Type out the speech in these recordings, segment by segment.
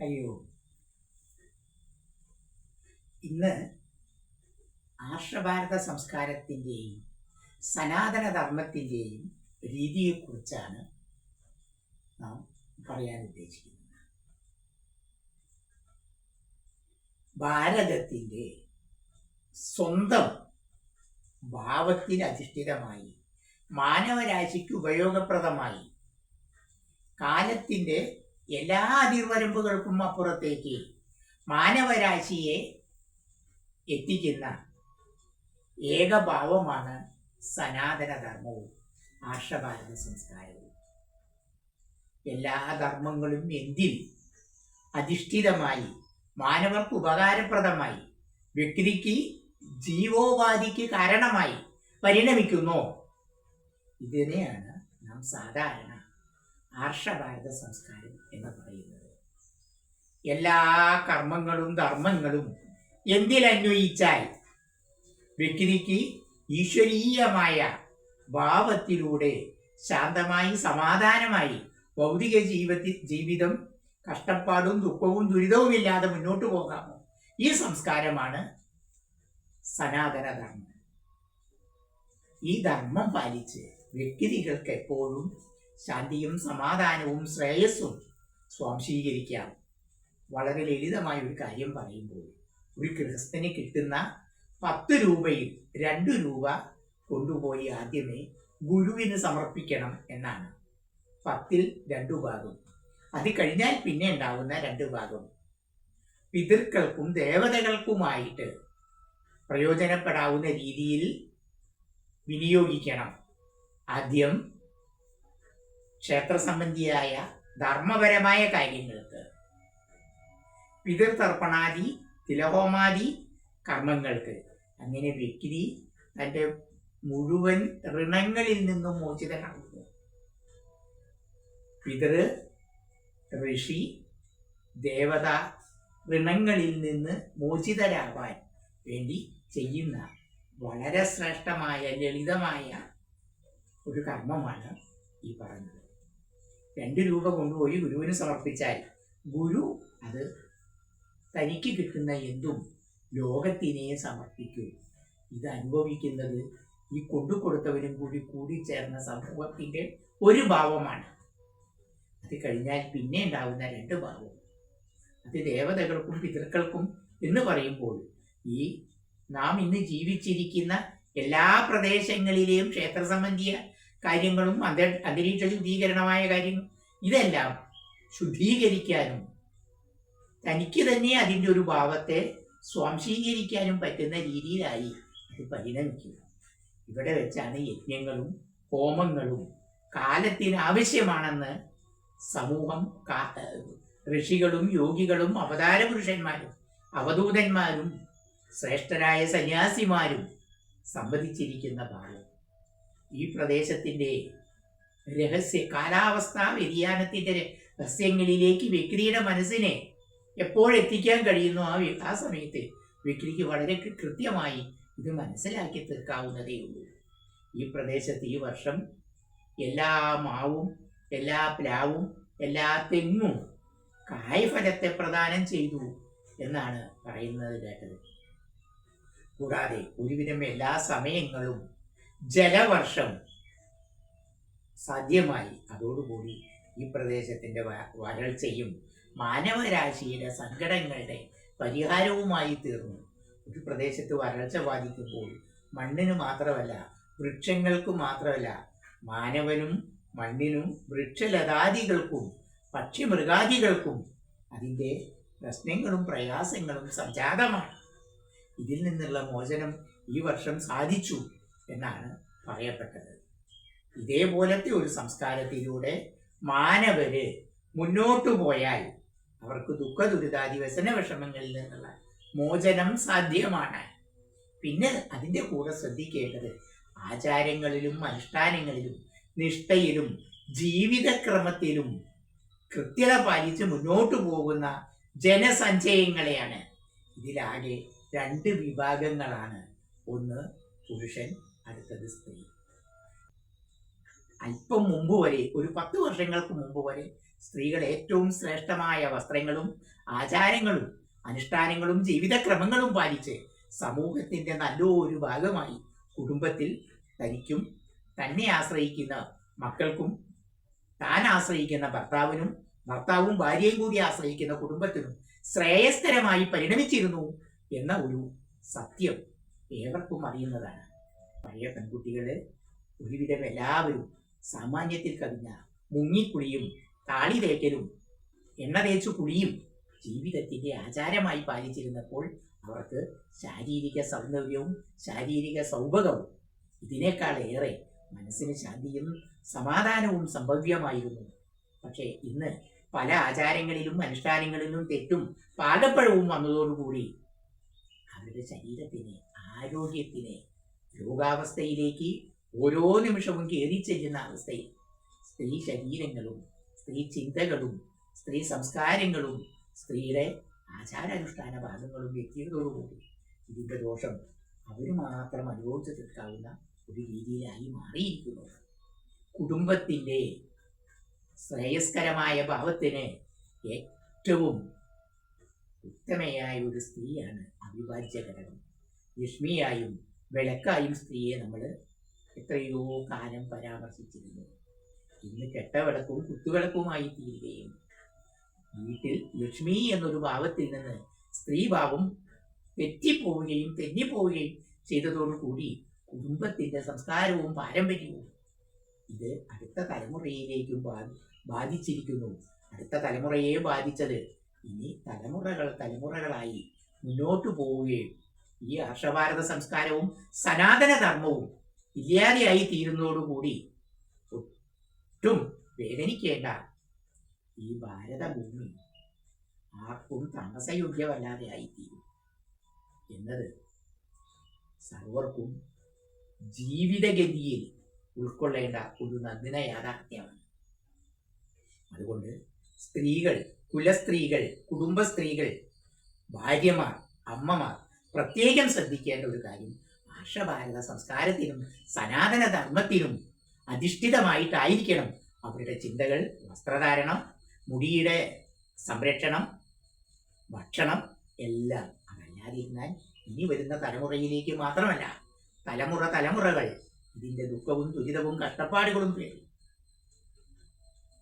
അയ്യോ, ഇന്ന് ആർഷഭാരത സംസ്കാരത്തിൻ്റെയും സനാതനധർമ്മത്തിൻ്റെയും രീതിയെക്കുറിച്ചാണ് നാം പറയാൻ ഉദ്ദേശിക്കുന്നത്. ഭാരതത്തിൻ്റെ സ്വന്തം ഭാവത്തിൽ അധിഷ്ഠിതമായി മാനവരാശിക്ക് ഉപയോഗപ്രദമായി കാലത്തിൻ്റെ എല്ലാ അതിർവരമ്പുകൾക്കും അപ്പുറത്തേക്ക് മാനവരാശിയെ എത്തിക്കുന്ന ഏകഭാവമാണ് സനാതനധർമ്മവും ആർഷഭാരത സംസ്കാരവും. എല്ലാ ധർമ്മങ്ങളും എന്തിൽ അധിഷ്ഠിതമായി മാനവർക്ക് ഉപകാരപ്രദമായി വ്യക്തിക്ക് ജീവോപാധിക്ക് കാരണമായി പരിണമിക്കുന്നു. ഇതിനെയാണ് നാം സാധാരണ ആർഷഭാരത സംസ്കാരം എന്ന് പറയുന്നത്. എല്ലാ കർമ്മങ്ങളും ധർമ്മങ്ങളും എന്തിലന്വയിച്ചാൽ വ്യക്തിക്ക് ഈശ്വരീയമായ ഭാവത്തിലൂടെ ശാന്തമായി സമാധാനമായി ഭൗതിക ജീവിതം കഷ്ടപ്പാടും ദുഃഖവും ദുരിതവുമില്ലാതെ മുന്നോട്ട് പോകാമോ, ഈ സംസ്കാരമാണ് സനാതനധർമ്മം. ഈ ധർമ്മം പാലിച്ച് വ്യക്തികൾക്ക് എപ്പോഴും ശാന്തിയും സമാധാനവും ശ്രേയസ്സും സ്വാംശീകരിക്കാം. വളരെ ലളിതമായ ഒരു കാര്യം പറയുമ്പോൾ, ഒരു ഗൃഹസ്ഥന് കിട്ടുന്ന 10 രൂപയിൽ 2 രൂപ കൊണ്ടുപോയി ആദ്യമേ ഗുരുവിന് സമർപ്പിക്കണം എന്നാണ്. 10ൽ 2 ഭാഗം, അത് കഴിഞ്ഞാൽ പിന്നെ ഉണ്ടാവുന്ന 2 ഭാഗം പിതൃക്കൾക്കും ദേവതകൾക്കുമായിട്ട് പ്രയോജനപ്പെടാവുന്ന രീതിയിൽ വിനിയോഗിക്കണം. ആദ്യം ക്ഷേത്ര സംബന്ധിയായ ധർമ്മപരമായ കാര്യങ്ങൾക്ക്, പിതൃതർപ്പണാദി തിലഹോമാദി കർമ്മങ്ങൾക്ക്. അങ്ങനെ വ്യക്തി തൻ്റെ മുഴുവൻ ഋണങ്ങളിൽ നിന്നും മോചിതനാകുന്നു. പിതൃ ഋഷി ദേവത ഋണങ്ങളിൽ നിന്ന് മോചിതരാവാൻ വേണ്ടി ചെയ്യുന്ന വളരെ ശ്രേഷ്ഠമായ ലളിതമായ ഒരു കർമ്മമാണ് ഈ പറഞ്ഞത്. 2 രൂപ കൊണ്ടുപോയി ഗുരുവിന് സമർപ്പിച്ചാൽ ഗുരു അത് തനിക്ക് കിട്ടുന്ന എന്തും ലോകത്തിനെ സമർപ്പിക്കും. ഇത് അനുഭവിക്കുന്നത് ഈ കൊണ്ടുകൊടുത്തവരും കൂടി ചേർന്ന സമൂഹത്തിൻ്റെ ഒരു ഭാവമാണ്. അത് കഴിഞ്ഞാൽ പിന്നെ ഉണ്ടാവുന്ന 2 ഭാവം, അത് ദേവതകൾക്കും പിതൃക്കൾക്കും എന്ന് പറയുമ്പോൾ ഈ നാം ഇന്ന് ജീവിച്ചിരിക്കുന്ന എല്ലാ പ്രദേശങ്ങളിലെയും ക്ഷേത്ര സംബന്ധിയ കാര്യങ്ങളും അന്തരീക്ഷ ശുദ്ധീകരണമായ കാര്യങ്ങൾ ഇതെല്ലാം ശുദ്ധീകരിക്കാനും തനിക്ക് തന്നെ അതിൻ്റെ ഒരു ഭാവത്തെ സ്വാംശീകരിക്കാനും പറ്റുന്ന രീതിയിലായി അത് പരിണമിക്കുക. ഇവിടെ വെച്ചാണ് യജ്ഞങ്ങളും ഹോമങ്ങളും കാലത്തിന് ആവശ്യമാണെന്ന് സമൂഹം, ഋഷികളും യോഗികളും അവതാര പുരുഷന്മാരും അവധൂതന്മാരും ശ്രേഷ്ഠരായ സന്യാസിമാരും സംവദിച്ചിരിക്കുന്ന ഭാവം. ഈ പ്രദേശത്തിൻ്റെ കാലാവസ്ഥാ വ്യതിയാനത്തിൻ്റെ രഹസ്യങ്ങളിലേക്ക് വ്യക്തിയുടെ മനസ്സിനെ എപ്പോഴെത്തിക്കാൻ കഴിയുന്നു ആ സമയത്ത് വ്യക്തിക്ക് വളരെ കൃത്യമായി ഇത് മനസ്സിലാക്കി തീർക്കാവുന്നതേ ഉള്ളൂ. ഈ പ്രദേശത്ത് ഈ വർഷം എല്ലാ മാവും എല്ലാ പ്ലാവും എല്ലാ തെങ്ങും കായ്ഫലത്തെ പ്രദാനം ചെയ്തു എന്നാണ് പറയുന്നത് കേട്ടത്. കൂടാതെ ഒരുവിധം എല്ലാ സമയങ്ങളും ജലവർഷം സാധ്യമായി. അതോടുകൂടി ഈ പ്രദേശത്തിൻ്റെ വരൾച്ചയും മാനവരാശിയുടെ സങ്കടങ്ങളുടെ പരിഹാരവുമായി തീർന്നു. ഒരു പ്രദേശത്ത് വരൾച്ച ബാധിക്കുമ്പോൾ മണ്ണിന് മാത്രമല്ല, വൃക്ഷങ്ങൾക്ക് മാത്രമല്ല, മാനവനും മണ്ണിനും വൃക്ഷലതാദികൾക്കും പക്ഷിമൃഗാദികൾക്കും അതിൻ്റെ പ്രശ്നങ്ങളും പ്രയാസങ്ങളും സംജാതമാണ്. ഇതിൽ നിന്നുള്ള മോചനം ഈ വർഷം സാധിച്ചു എന്നാണ് പറയപ്പെട്ടത്. ഇതേപോലത്തെ ഒരു സംസ്കാരത്തിലൂടെ മാനവര് മുന്നോട്ടു പോയാൽ അവർക്ക് ദുഃഖ ദുരിതാദി വ്യസന വിഷമങ്ങളിൽ നിന്നുള്ള മോചനം സാധ്യമാണ്. പിന്നെ അതിൻ്റെ കൂടെ ശ്രദ്ധിക്കേണ്ടത് ആചാരങ്ങളിലും അനുഷ്ഠാനങ്ങളിലും നിഷ്ഠയിലും ജീവിതക്രമത്തിലും കൃത്യത പാലിച്ച് മുന്നോട്ടു പോകുന്ന ജനസഞ്ചയങ്ങളെയാണ്. ഇതിലാകെ 2 വിഭാഗങ്ങളാണ്. ഒന്ന് പുരുഷൻ, അടുത്തത് സ്ത്രീ. അല്പം മുമ്പ് വരെ, ഒരു 10 വർഷങ്ങൾക്ക് മുമ്പ് വരെ സ്ത്രീകൾ ഏറ്റവും ശ്രേഷ്ഠമായ വസ്ത്രങ്ങളും ആചാരങ്ങളും അനുഷ്ഠാനങ്ങളും ജീവിതക്രമങ്ങളും പാലിച്ച് സമൂഹത്തിന്റെ നല്ലൊരു ഭാഗമായി കുടുംബത്തിൽ തനിക്കും തന്നെ ആശ്രയിക്കുന്ന മക്കൾക്കും താൻ ആശ്രയിക്കുന്ന ഭർത്താവും ഭാര്യയും കൂടി ആശ്രയിക്കുന്ന കുടുംബത്തിനും ശ്രേയസ്കരമായി പരിണമിച്ചിരുന്നു എന്ന ഒരു സത്യം ഏവർക്കും അറിയുന്നതാണ്. പഴയ പെൺകുട്ടികള് ഒരുവിധം എല്ലാവരും സാമാന്യത്തിൽ കവിഞ്ഞ മുങ്ങിക്കുളിയും താളി തേക്കലും എണ്ണ തേച്ചു കുളിയും ജീവിതത്തിന്റെ ആചാരമായി പാലിച്ചിരുന്നപ്പോൾ അവർക്ക് ശാരീരിക സൗന്ദര്യവും ശാരീരിക സൗഭഗവും ഇതിനേക്കാൾ ഏറെ മനസ്സിന് ശാന്തിയും സമാധാനവും സംഭവ്യമായിരുന്നു. പക്ഷേ ഇന്ന് പല ആചാരങ്ങളിലും അനുഷ്ഠാനങ്ങളിലും തെറ്റും പാകപ്പഴവും വന്നതോടുകൂടി അവരുടെ ശരീരത്തിന് ആരോഗ്യത്തിന് രോഗാവസ്ഥയിലേക്ക് ഓരോ നിമിഷവും കയറിച്ചെല്ലുന്ന അവസ്ഥയിൽ സ്ത്രീ ശരീരങ്ങളും സ്ത്രീ ചിന്തകളും സ്ത്രീ സംസ്കാരങ്ങളും സ്ത്രീയുടെ ആചാരാനുഷ്ഠാന ഭാഗങ്ങളും വ്യക്തികളോടുകൂടി ഇതിന്റെ ദോഷം അവർ മാത്രം അനുഭവിച്ചു തീർക്കാവുന്ന ഒരു രീതിയിലായി മാറിയിരിക്കുന്നു. കുടുംബത്തിന്റെ ശ്രേയസ്കരമായ ഭാവത്തിന് ഏറ്റവും ഉത്തമയായ ഒരു സ്ത്രീയാണ് അവിഭാജ്യ ഘടകം. ലക്ഷ്മിയായും വിളക്കായും സ്ത്രീയെ നമ്മൾ എത്രയോ കാലം പരാമർശിച്ചിരുന്നു. ഇന്ന് കെട്ടവിളക്കും കുത്തുവിളക്കുമായി തീരുകയും വീട്ടിൽ ലക്ഷ്മി എന്നൊരു ഭാവത്തിൽ നിന്ന് സ്ത്രീഭാവം തെന്നിപ്പോവുകയും ചെയ്തതോടുകൂടി കുടുംബത്തിന്റെ സംസ്കാരവും പാരമ്പര്യവും ഇത് അടുത്ത തലമുറയിലേക്കും ബാധിച്ചിരിക്കുന്നു. അടുത്ത തലമുറയെ ബാധിച്ചത് ഇനി തലമുറകളായി മുന്നോട്ടു പോവുകയും ഈ ഹർഷഭാരത സംസ്കാരവും സനാതന ധർമ്മവും ഇല്ലാതെയായി തീരുന്നതോടുകൂടി ഒട്ടും വേദനിക്കേണ്ട ഈ ഭാരതഭൂമി ആർക്കും താമസയോഗ്യമല്ലാതെ ആയിത്തീരും എന്നത് സർവർക്കും ജീവിതഗതിയിൽ ഉൾക്കൊള്ളേണ്ട ഒരു നഗ്ന യാഥാർത്ഥ്യമാണ്. അതുകൊണ്ട് സ്ത്രീകൾ, കുലസ്ത്രീകൾ, കുടുംബസ്ത്രീകൾ, ഭാര്യമാർ, അമ്മമാർ പ്രത്യേകം ശ്രദ്ധിക്കേണ്ട ഒരു കാര്യം ആർഷഭാരത സംസ്കാരത്തിനും സനാതന ധർമ്മത്തിനും അധിഷ്ഠിതമായിട്ടായിരിക്കണം അവരുടെ ചിന്തകൾ, വസ്ത്രധാരണം, മുടിയുടെ സംരക്ഷണം, ഭക്ഷണം എല്ലാം. അതല്ലാതിരുന്നാൽ ഇനി വരുന്ന തലമുറയിലേക്ക് മാത്രമല്ല തലമുറകൾ ഇതിന്റെ ദുഃഖവും ദുരിതവും കഷ്ടപ്പാടുകളും പേറി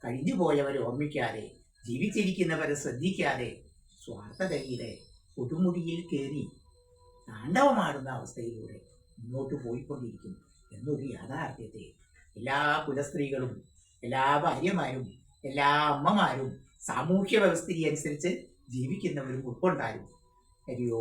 കഴിഞ്ഞു പോയവരെ ഓർമ്മിക്കാതെ ജീവിച്ചിരിക്കുന്നവരെ ശ്രദ്ധിക്കാതെ സ്വാർത്ഥതയുടെ കൊടുമുടിയിൽ കയറി താണ്ഡവമാടുന്ന അവസ്ഥയിലൂടെ മുന്നോട്ട് പോയിക്കൊണ്ടിരിക്കും എന്നൊരു യാഥാർത്ഥ്യത്തെ എല്ലാ കുലസ്ത്രീകളും, എല്ലാ ഭാര്യമാരും, എല്ലാ അമ്മമാരും സാമൂഹ്യ വ്യവസ്ഥിതി അനുസരിച്ച് ജീവിക്കുന്നവരും ഉൾക്കൊണ്ടാലും ഹരിയോ